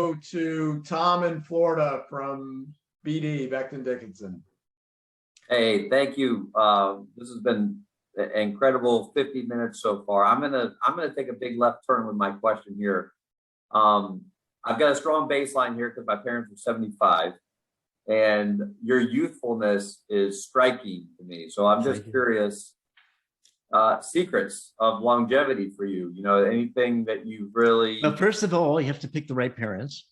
go to Tom in Florida from BD, Becton Dickinson. Hey, thank you. This has been an incredible 50 minutes so far. I'm gonna take a big left turn with my question here. I've got a strong baseline here because my parents were 75, and your youthfulness is striking to me. So I'm just curious, secrets of longevity for you. You know, anything that you've really. Well, first of all, you have to pick the right parents.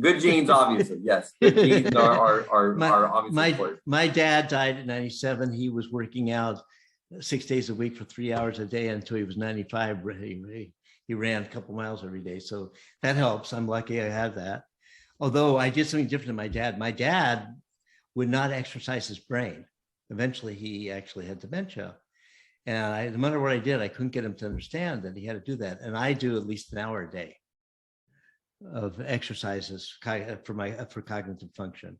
Good genes, obviously. Yes, good genes are obviously important. My dad died at 97. He was working out 6 days a week for 3 hours a day until he was 95. He ran a couple miles every day, so that helps. I'm lucky I have that. Although I did something different than my dad. My dad would not exercise his brain. Eventually, he actually had dementia, and no matter what I did, I couldn't get him to understand that he had to do that. And I do at least an hour a day of exercises for cognitive function.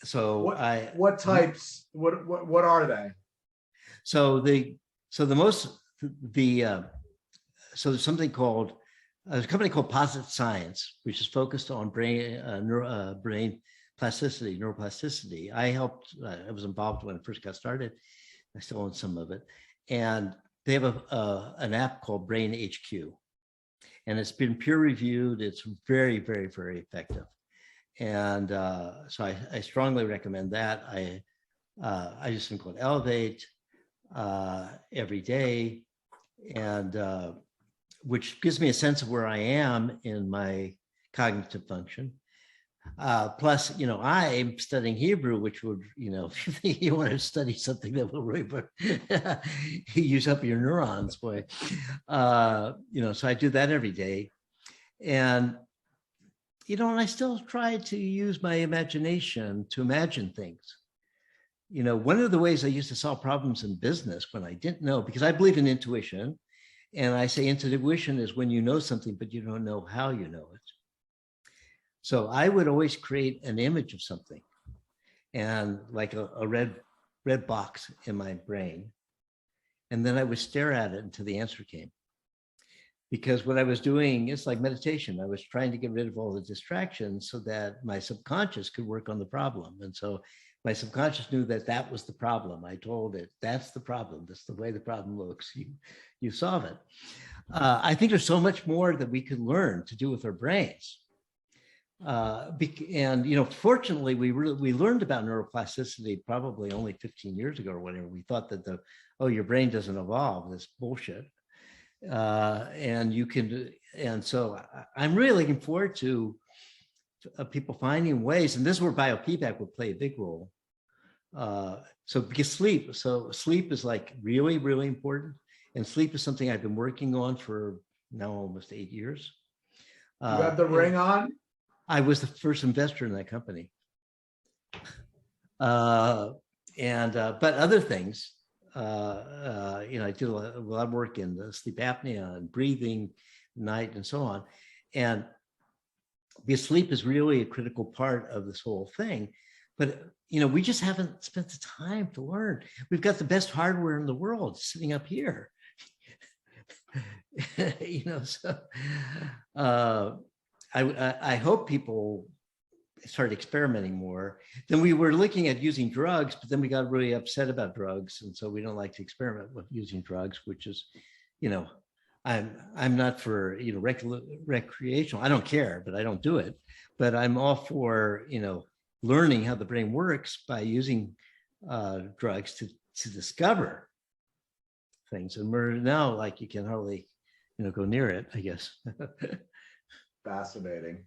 So what types? What are they? So there's something called a company called Positive Science, which is focused on brain plasticity, neuroplasticity. I was involved when it first got started. I still own some of it, and they have an app called Brain HQ. And it's been peer reviewed. It's very, very, very effective. And so I strongly recommend that. I use something called Elevate every day, and which gives me a sense of where I am in my cognitive function. Plus, I'm studying Hebrew, which would, if you want to study something that will really use up your neurons, boy. So I do that every day. And, and I still try to use my imagination to imagine things. One of the ways I used to solve problems in business when I didn't know, because I believe in intuition, and I say intuition is when you know something, but you don't know how you know it. So I would always create an image of something, and like a red box in my brain. And then I would stare at it until the answer came. Because what I was doing is like meditation. I was trying to get rid of all the distractions so that my subconscious could work on the problem. And so my subconscious knew that that was the problem. I told it, that's the problem. That's the way the problem looks. You solve it. I think there's so much more that we could learn to do with our brains. And fortunately, we learned about neuroplasticity probably only 15 years ago or whatever. We thought that your brain doesn't evolve. This bullshit. And so I'm really looking forward to people finding ways, and this is where biofeedback would play a big role. Because sleep is like really, really important, and sleep is something I've been working on for now almost 8 years. You have the ring on? I was the first investor in that company. But other things, I did a lot of work in sleep apnea and breathing, night, and so on. And because sleep is really a critical part of this whole thing. But, we just haven't spent the time to learn. We've got the best hardware in the world sitting up here. I hope people start experimenting more. Then we were looking at using drugs, but then we got really upset about drugs. And so we don't like to experiment with using drugs, which is, I'm not for, recreational. I don't care, but I don't do it. But I'm all for, learning how the brain works by using drugs to discover things. And we're now like, you can hardly, go near it, I guess. Fascinating.